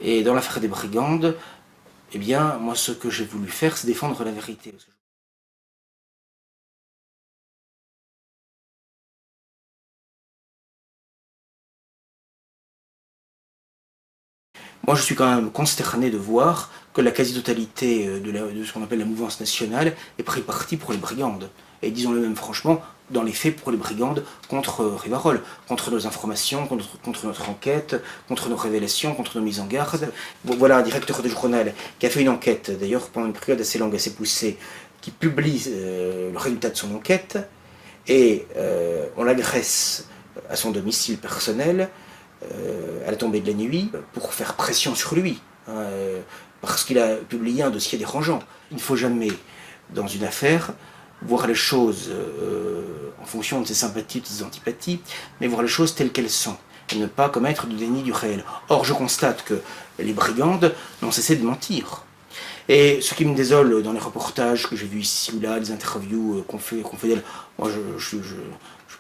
Et dans l'affaire des brigandes, eh bien, moi, ce que j'ai voulu faire, c'est défendre la vérité. Moi, je suis quand même consterné de voir que la quasi-totalité de ce qu'on appelle la mouvance nationale est pris parti pour les brigandes. Et disons-le même franchement, dans les faits, pour les brigandes contre Rivarol, contre nos informations, contre notre enquête, contre nos révélations, contre nos mises en garde. Bon, voilà un directeur de journal qui a fait une enquête, d'ailleurs pendant une période assez longue, assez poussée, qui publie le résultat de son enquête, et on l'agresse à son domicile personnel, à la tombée de la nuit, pour faire pression sur lui, parce qu'il a publié un dossier dérangeant. Il ne faut jamais, dans une affaire, voir les choses en fonction de ses sympathies ou de ses antipathies, mais voir les choses telles qu'elles sont, et ne pas commettre de déni du réel. Or, je constate que les brigandes n'ont cessé de mentir. Et ce qui me désole dans les reportages que j'ai vus ici ou là, les interviews qu'on fait d'elles, moi je suis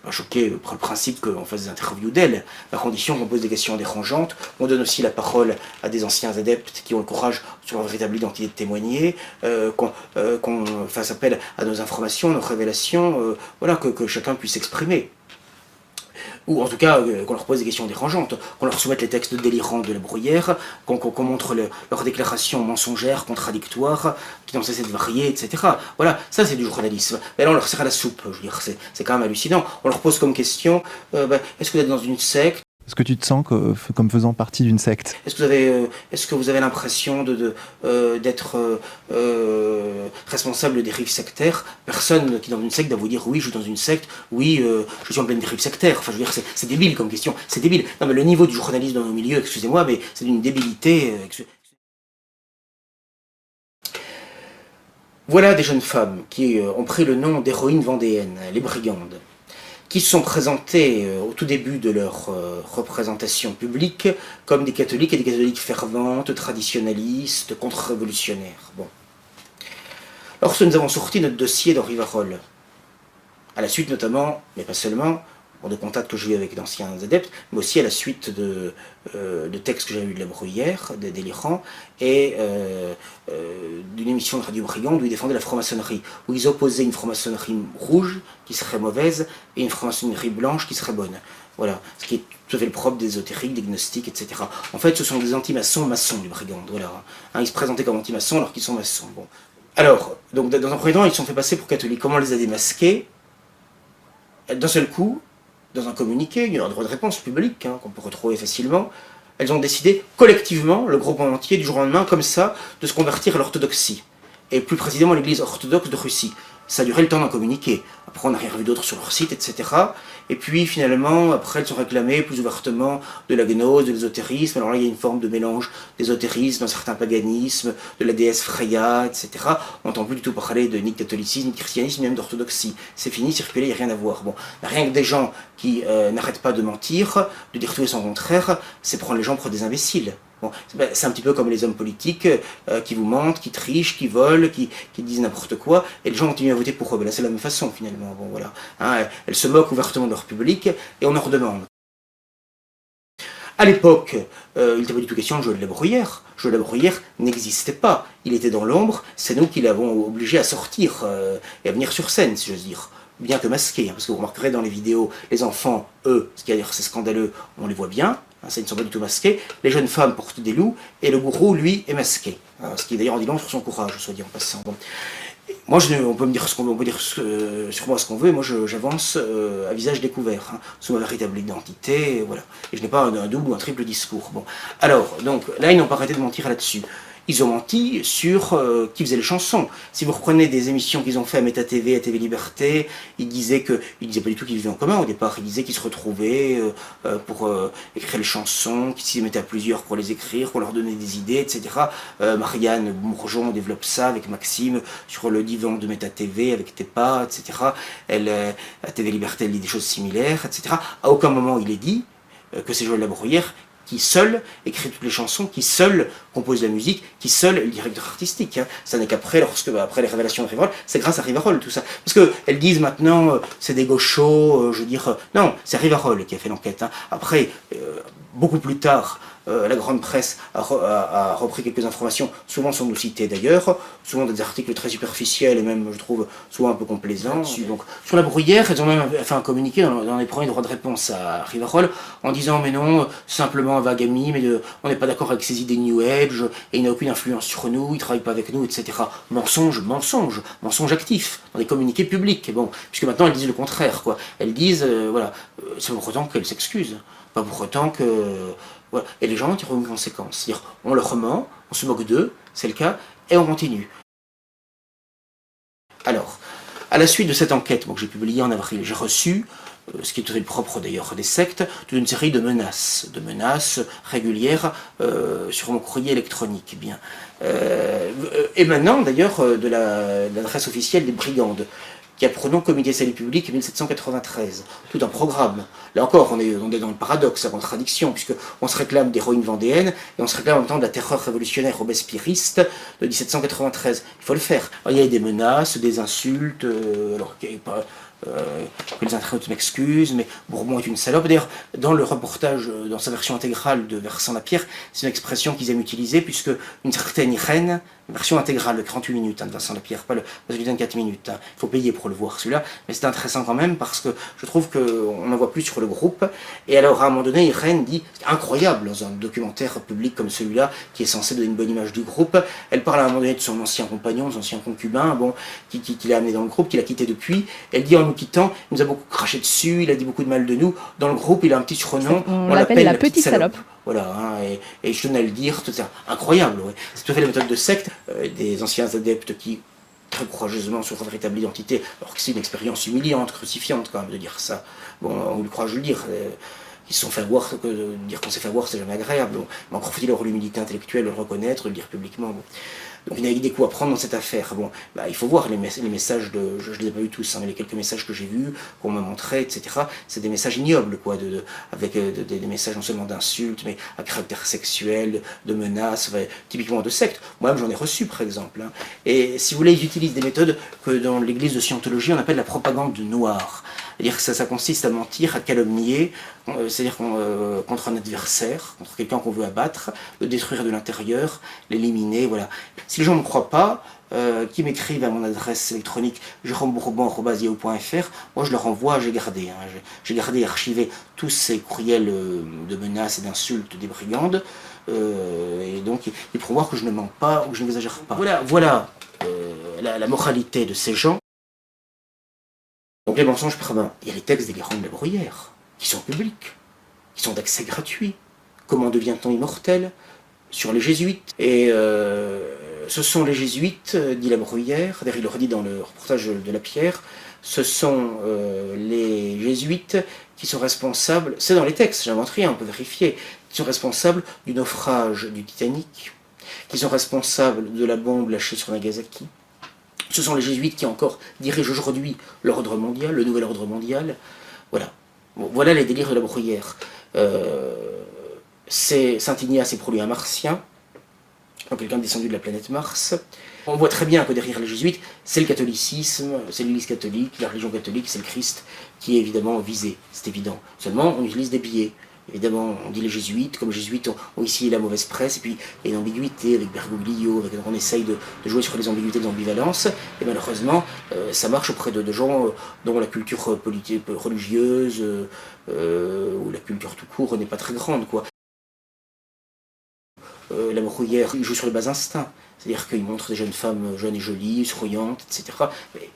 pas choqué par le principe qu'on fasse des interviews d'elles, à condition qu'on pose des questions dérangeantes, on donne aussi la parole à des anciens adeptes qui ont le courage, sur leur véritable identité, de témoigner, qu'on fasse appel à nos informations, nos révélations, voilà, que chacun puisse s'exprimer. Ou en tout cas qu'on leur pose des questions dérangeantes, qu'on leur soumette les textes délirants de la Bruyère, qu'on montre leurs déclarations mensongères, contradictoires, qui n'ont cessé de varier, etc. Voilà, ça c'est du journalisme. Mais là on leur sert à la soupe, je veux dire, c'est quand même hallucinant. On leur pose comme question, est-ce que vous êtes dans une secte ? Est-ce que tu te sens comme faisant partie d'une secte ? Est-ce que vous avez l'impression d'être responsable des dérives sectaires ? Personne qui est dans une secte va vous dire oui, je suis dans une secte, oui, je suis en pleine dérive sectaire. Enfin, je veux dire, c'est débile comme question, c'est débile. Non, mais le niveau du journalisme dans nos milieux, excusez-moi, mais c'est d'une débilité. Voilà des jeunes femmes qui ont pris le nom d'héroïnes vendéennes, les brigandes, qui se sont présentés au tout début de leur représentation publique comme des catholiques et des catholiques ferventes, traditionnalistes, contre-révolutionnaires. Bon. Lorsque nous avons sorti notre dossier dans Rivarol, à la suite notamment, mais pas seulement, de contacts que j'ai eu avec d'anciens adeptes, mais aussi à la suite de textes que j'ai eu de la Bruyère, des délirants, et d'une émission de Radio Brigande où ils défendaient la franc-maçonnerie, où ils opposaient une franc-maçonnerie rouge, qui serait mauvaise, et une franc-maçonnerie blanche, qui serait bonne. Voilà, ce qui est tout à fait le propre des ésotériques, des gnostiques, etc. En fait, ce sont des anti-maçons maçons du Brigande, voilà. Ils se présentaient comme anti-maçons alors qu'ils sont maçons. Bon. Alors, donc, dans un premier temps, ils se sont fait passer pour catholiques. Comment on les a démasqués ? D'un seul coup, dans un communiqué, il y a un droit de réponse public, qu'on peut retrouver facilement, elles ont décidé collectivement, le groupe en entier, du jour au lendemain, comme ça, de se convertir à l'orthodoxie. Et plus précisément l'église orthodoxe de Russie. Ça a duré le temps d'en communiquer. Après, on n'a rien vu d'autre sur leur site, etc. Et puis, finalement, après, elles sont réclamées plus ouvertement de la gnose, de l'ésotérisme. Alors là, il y a une forme de mélange d'ésotérisme, d'un certain paganisme, de la déesse Freya, etc. On n'entend plus du tout parler de ni de catholicisme, ni de christianisme, ni même d'orthodoxie. C'est fini, circuler, il n'y a rien à voir. Bon, rien que des gens qui n'arrêtent pas de mentir, de dire tout et son contraire, c'est prendre les gens pour des imbéciles. Bon, c'est un petit peu comme les hommes politiques qui vous mentent, qui trichent, qui volent, qui disent n'importe quoi, et les gens continuent à voter pour eux. Ben là, c'est la même façon, finalement. Bon, voilà. Elles se moquent ouvertement de leur public, et on leur demande. À l'époque, il n'était pas du tout question de Joël Labruyère. Joël Labruyère n'existait pas. Il était dans l'ombre, c'est nous qui l'avons obligé à sortir et à venir sur scène, si j'ose dire. Bien que masqué, parce que vous remarquerez dans les vidéos, les enfants, eux, ce qui est d'ailleurs c'est scandaleux, on les voit bien, ça, ils ne sont pas du tout masqués. Les jeunes femmes portent des loups, et le gourou, lui, est masqué. Ce qui est d'ailleurs en dit long sur son courage, soit dit en passant. Bon. Moi, on peut me dire on peut dire sur moi ce qu'on veut, moi j'avance à visage découvert, sous ma véritable identité, voilà. Et je n'ai pas un double ou un triple discours. Bon. Alors, donc, là, ils n'ont pas arrêté de mentir là-dessus. Ils ont menti sur qui faisait les chansons. Si vous reprenez des émissions qu'ils ont fait à Méta TV, à TV Liberté, ils disaient pas du tout qu'ils vivaient en commun au départ. Ils disaient qu'ils se retrouvaient pour écrire les chansons, qu'ils s'y mettaient à plusieurs pour les écrire, qu'on leur donnait des idées, etc. Marianne Bourgeon développe ça avec Maxime sur le divan de Méta TV, avec Tepa, etc. À TV Liberté, elle dit des choses similaires, etc. À aucun moment il est dit que c'est Joël Labruyère qui seul écrit toutes les chansons, qui seul compose la musique, qui seul est le directeur artistique. Ça n'est qu'après, après les révélations de Rivarol, c'est grâce à Rivarol tout ça. Parce qu'elles disent maintenant, c'est des gauchos, je veux dire, non, c'est Rivarol qui a fait l'enquête. Après, beaucoup plus tard, La grande presse a repris quelques informations, souvent sans nous citer d'ailleurs, souvent des articles très superficiels et même, je trouve, souvent un peu complaisants. Donc, sur la bruyère, elles ont même fait un communiqué dans les premiers droits de réponse à Rivarol en disant mais non, simplement un vague ami, mais on n'est pas d'accord avec ses idées New Age, et il n'a aucune influence sur nous, il ne travaille pas avec nous, etc. Mensonge actif, dans des communiqués publics. Bon, puisque maintenant elles disent le contraire, quoi. Elles disent, voilà, c'est pour autant qu'elles s'excusent, pas pour autant que... Voilà. Et les gens en tirent une conséquence. C'est-à-dire, on leur ment, on se moque d'eux, c'est le cas, et on continue. Alors, à la suite de cette enquête que j'ai publiée en avril, j'ai reçu, ce qui est très propre d'ailleurs des sectes, toute une série de menaces régulières sur mon courrier électronique. Bien. Émanant d'ailleurs de l'adresse officielle des brigandes, qui a pour nom Comité Salut Public 1793, tout un programme. Là encore, on est dans le paradoxe, la contradiction, puisqu'on se réclame d'héroïne vendéenne, et on se réclame en même temps de la terreur révolutionnaire robespierriste de 1793. Il faut le faire. Alors, il y a des menaces, des insultes, alors qu'il n'y a pas... que les internautes m'excusent, mais Bourbon est une salope. D'ailleurs, dans le reportage, dans sa version intégrale de Versant la Pierre, c'est une expression qu'ils aiment utiliser, puisque une certaine Irène, version intégrale de 48 minutes de Versant la Pierre, pas celui de 24 minutes, il faut payer pour le voir celui-là, mais c'est intéressant quand même parce que je trouve qu'on n'en voit plus sur le groupe. Et alors à un moment donné, Irène dit, c'est incroyable dans un documentaire public comme celui-là, qui est censé donner une bonne image du groupe, elle parle à un moment donné de son ancien compagnon, son ancien concubin, bon, qui l'a amené dans le groupe, qui l'a quitté depuis. Elle dit en nous quittant, il nous a beaucoup craché dessus, il a dit beaucoup de mal de nous. Dans le groupe, il a un petit surnom, on l'appelle la petite salope. Voilà, hein, et je tenais à le dire, tout ça. Incroyable, ouais. C'est tout à fait la méthode de secte, des anciens adeptes qui, très courageusement, sur leur véritable identité, alors que c'est une expérience humiliante, crucifiante quand même de dire ça. Bon, on lui croit, je le dire. Ils se sont fait avoir, dire qu'on s'est fait avoir, c'est jamais agréable. Bon. Mais encore faut-il avoir l'humilité intellectuelle, le reconnaître, le dire publiquement. Bon. Donc il y a des coups à prendre dans cette affaire. Bon, bah, il faut voir les messages je ne les ai pas vus tous, hein, mais les quelques messages que j'ai vus, qu'on m'a montrés, etc. C'est des messages ignobles, quoi, avec des messages non seulement d'insultes, mais à caractère sexuel, de menaces, typiquement de sectes. Moi-même j'en ai reçu, par exemple. Hein. Et si vous voulez, ils utilisent des méthodes que dans l'église de Scientologie on appelle la propagande noire. C'est-à-dire que ça consiste à mentir, à calomnier, c'est-à-dire contre un adversaire, contre quelqu'un qu'on veut abattre, le détruire de l'intérieur, l'éliminer, voilà. Si les gens ne me croient pas, qui m'écrivent à mon adresse électronique jeromebourbon@yahoo.fr, moi je leur envoie, j'ai gardé et archivé tous ces courriels de menaces et d'insultes des brigandes, et donc ils pourront voir que je ne mens pas ou que je n'exagère pas. Voilà la moralité de ces gens. Donc les mensonges permanents. Il y a les textes délirants de la Bruyère, qui sont publics, qui sont d'accès gratuit. Comment devient-on immortel? Sur les jésuites. Et ce sont les jésuites, dit la Bruyère, d'ailleurs il le redit dans le reportage de La Pierre, ce sont les jésuites qui sont responsables, c'est dans les textes, j'invente rien, on peut vérifier, qui sont responsables du naufrage du Titanic, qui sont responsables de la bombe lâchée sur Nagasaki. Ce sont les jésuites qui encore dirigent aujourd'hui l'ordre mondial, le nouvel ordre mondial. Voilà. Bon, voilà les délires de la Bruyère. Saint Ignace est pour lui un martien, donc quelqu'un descendu de la planète Mars. On voit très bien que derrière les jésuites, c'est le catholicisme, c'est l'église catholique, la religion catholique, c'est le Christ qui est évidemment visé, c'est évident. Seulement, on utilise des biais. Évidemment, on dit les jésuites, comme les jésuites ont ici la mauvaise presse, et puis il y a une ambiguïté avec Bergoglio, on essaye de jouer sur les ambiguïtés de l'ambivalence, et malheureusement, ça marche auprès de gens dont la culture politique, religieuse, ou la culture tout court n'est pas très grande, quoi. La Bruyère, il joue sur les bas instincts, c'est-à-dire qu'il montre des jeunes femmes jeunes et jolies, souriantes, etc. Mais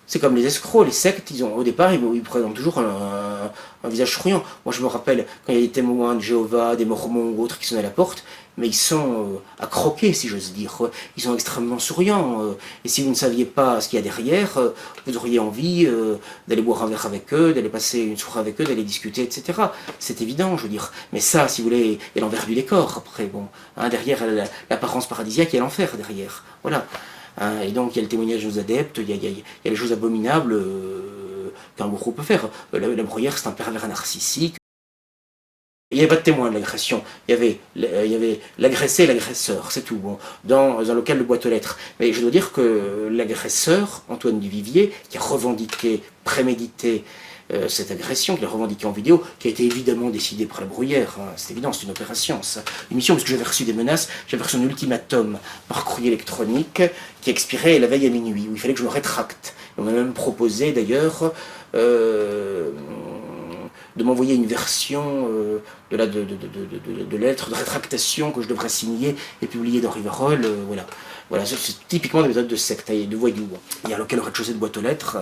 c'est comme les escrocs, les sectes, au départ, ils présentent toujours un visage souriant. Moi, je me rappelle, quand il y a des témoins de Jéhovah, des Mormons ou autres qui sonnent à la porte, mais ils sont à croquer, si j'ose dire. Ils sont extrêmement souriants. Et si vous ne saviez pas ce qu'il y a derrière, vous auriez envie d'aller boire un verre avec eux, d'aller passer une soirée avec eux, d'aller discuter, etc. C'est évident, je veux dire. Mais ça, si vous voulez, est l'envers du décor, après. Bon, hein, derrière l'apparence paradisiaque, il y a l'enfer derrière. Voilà. Hein, et donc il y a le témoignage aux adeptes, il y a les choses abominables qu'un gourou peut faire. La Bruyère, c'est un pervers narcissique. Il n'y avait pas de témoin de l'agression, il y avait l'agressé et l'agresseur, c'est tout, bon, dans un local de boîte aux lettres. Mais je dois dire que l'agresseur, Antoine Duvivier, qui a revendiqué, prémédité cette agression, qu'il a revendiquée en vidéo, qui a été évidemment décidée par la Bruyère, hein, c'est évident, c'est une opération, ça. Une mission, parce que j'avais reçu des menaces, j'avais reçu un ultimatum par courrier électronique qui expirait la veille à minuit, où il fallait que je me rétracte. On m'a même proposé d'ailleurs de m'envoyer une version de lettre de rétractation que je devrais signer et publier dans Rivarol. Voilà, voilà, c'est typiquement des méthodes de secte, de voyous. Il y a un local au rez-de-chaussée de boîte aux lettres,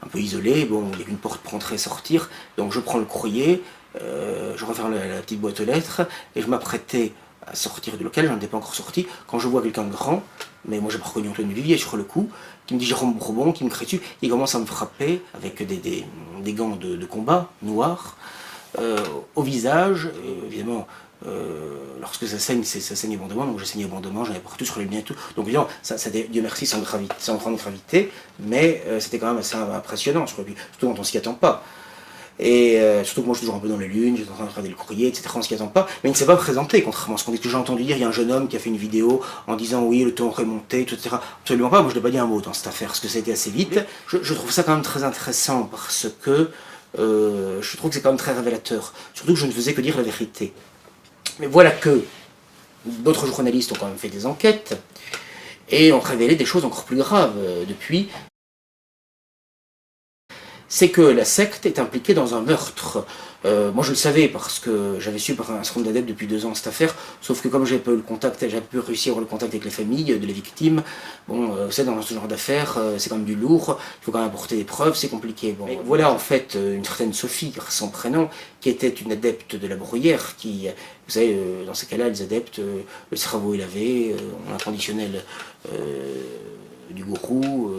un peu isolé, bon, il y a une porte pour entrer et sortir, donc je prends le courrier, je referme la petite boîte aux lettres, et je m'apprêtais à sortir du local, j'en étais pas encore sorti, quand je vois quelqu'un de grand, mais moi j'ai pas reconnu Antoine Duvivier sur le coup, qui me dit Jérôme Bourbon, qui me crie dessus, il commence à me frapper avec des gants de combat noirs au visage, évidemment. Lorsque ça saigne abondamment, donc j'ai saigné abondamment, j'en avais partout sur les liens et tout. Donc évidemment, Dieu merci, sans grande gravité, mais c'était quand même assez impressionnant, surtout quand on s'y attend pas. Et surtout que moi je suis toujours un peu dans les lunes, j'étais en train de regarder le courrier, etc. On s'y attend pas, mais il ne s'est pas présenté, contrairement à ce que j'ai entendu dire. Il y a un jeune homme qui a fait une vidéo en disant oui, le ton remonté, etc. Absolument pas, moi je n'ai pas dit un mot dans cette affaire, parce que ça a été assez vite. Je trouve ça quand même très intéressant, parce que je trouve que c'est quand même très révélateur. Surtout que je ne faisais que dire la vérité. Mais voilà que d'autres journalistes ont quand même fait des enquêtes, et ont révélé des choses encore plus graves depuis. C'est que la secte est impliquée dans un meurtre. Moi je le savais parce que j'avais su par un certain nombre d'adeptes depuis 2 ans cette affaire, sauf que comme j'avais pu réussir à avoir le contact avec les familles de les victimes, bon, c'est dans ce genre d'affaires, c'est quand même du lourd, il faut quand même apporter des preuves, c'est compliqué. Bon, voilà en fait une certaine Sophie, son prénom, qui était une adepte de la Bruyère, qui, vous savez, dans ces cas-là, les adeptes, le cerveau est lavé, on a un conditionnel du gourou,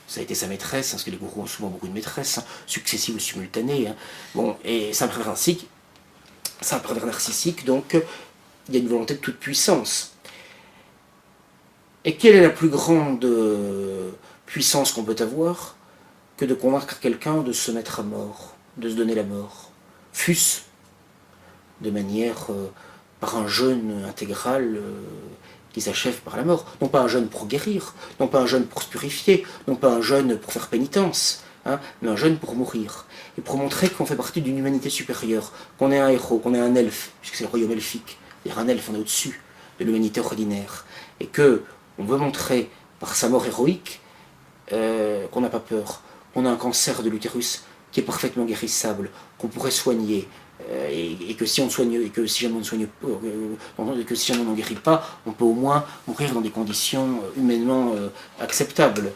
ça a été sa maîtresse, hein, parce que les gourous ont souvent beaucoup de maîtresses, hein, successives ou simultanées. Hein. Bon, et c'est un pervers narcissique, donc il y a une volonté de toute puissance. Et quelle est la plus grande puissance qu'on peut avoir que de convaincre quelqu'un de se mettre à mort, de se donner la mort, fût-ce de manière par un jeûne intégral qui s'achève par la mort. Non pas un jeûne pour guérir, non pas un jeûne pour se purifier, non pas un jeûne pour faire pénitence, hein, mais un jeûne pour mourir. Et pour montrer qu'on fait partie d'une humanité supérieure, qu'on est un héros, qu'on est un elfe, puisque c'est le royaume elfique. C'est-à-dire un elfe, on est au-dessus de l'humanité ordinaire. Et que on veut montrer par sa mort héroïque qu'on n'a pas peur, qu'on a un cancer de l'utérus qui est parfaitement guérissable, qu'on pourrait soigner, et que si on soigne, et que si jamais on ne soigne pas, que si jamais on n'en guérit pas, on peut au moins mourir dans des conditions humainement acceptables,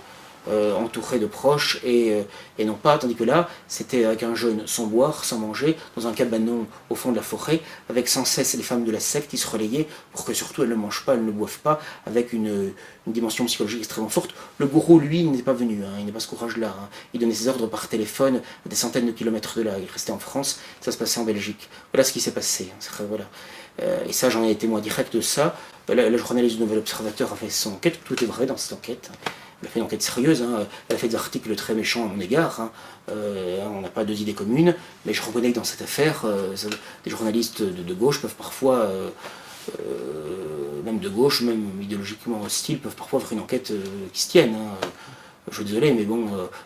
entouré de proches, et non pas, tandis que là, c'était avec un jeûne sans boire, sans manger, dans un cabanon au fond de la forêt, avec sans cesse les femmes de la secte qui se relayaient pour que surtout elles ne mangent pas, elles ne boivent pas, avec une dimension psychologique extrêmement forte. Le gourou, lui, n'était pas venu, hein, il n'a pas ce courage-là. Hein. Il donnait ses ordres par téléphone à des centaines de kilomètres de là. Il restait en France, ça se passait en Belgique. Voilà ce qui s'est passé. Hein. Voilà. Et ça, j'en ai été témoin direct de ça. La journaliste du Nouvel Observateur a fait son enquête, tout est vrai dans cette enquête. Elle a fait une enquête sérieuse, hein. Elle a fait des articles très méchants à mon égard, hein. On n'a pas 2 idées communes, mais je reconnais que dans cette affaire, des journalistes de gauche peuvent parfois, même de gauche, même idéologiquement hostiles, peuvent parfois faire une enquête qui se tienne. Hein. Je suis désolé, mais bon,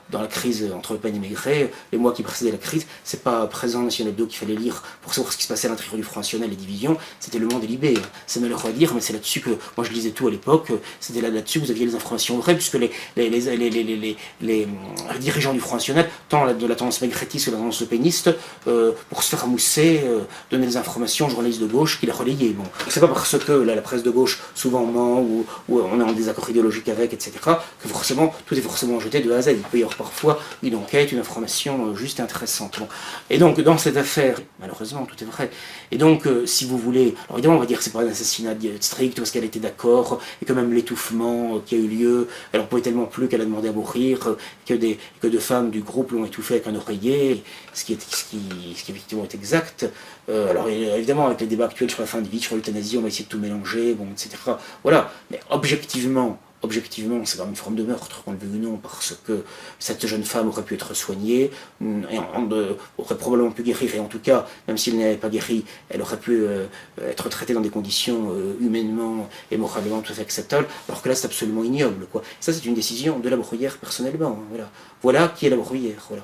dans la crise entre Le Pen et Maigret, les mois qui précédaient la crise, c'est pas Présent National Hebdo qu'il fallait lire pour savoir ce qui se passait à l'intérieur du Front National, les divisions, c'était Le Monde et Libé. C'est malheureux à dire, mais c'est là-dessus que, moi je lisais tout à l'époque, c'était là-dessus que vous aviez les informations vraies, puisque les dirigeants du Front National, tant de la tendance maigretiste que de la tendance lepéniste, pour se faire mousser, donner des informations aux journalistes de gauche qui les relayaient. Bon. C'est pas parce que la presse de gauche souvent ment, ou on est en désaccord idéologique avec, etc., que forcément, tout est forcément jeté de A à Z. Il peut y avoir parfois une enquête, une information juste intéressante. Bon. Et donc, dans cette affaire, malheureusement, tout est vrai. Et donc, si vous voulez, alors évidemment, on va dire que c'est pas un assassinat strict, parce qu'elle était d'accord, et que même l'étouffement qui a eu lieu, elle en pouvait tellement plus qu'elle a demandé à mourir, que 2 femmes du groupe l'ont étouffée avec un oreiller, ce qui effectivement est exact. Alors évidemment, avec les débats actuels sur la fin de vie, sur l'euthanasie, on va essayer de tout mélanger, bon, etc. Voilà. Mais objectivement, objectivement, c'est quand même une forme de meurtre, qu'on le veuille ou non, parce que cette jeune femme aurait pu être soignée, et aurait probablement pu guérir, et en tout cas, même si elle n'avait pas guéri, elle aurait pu être traitée dans des conditions humainement et moralement tout à fait acceptables, alors que là, c'est absolument ignoble, quoi. Ça, c'est une décision de la Bruyère personnellement, hein, voilà. Voilà qui est la Bruyère, voilà.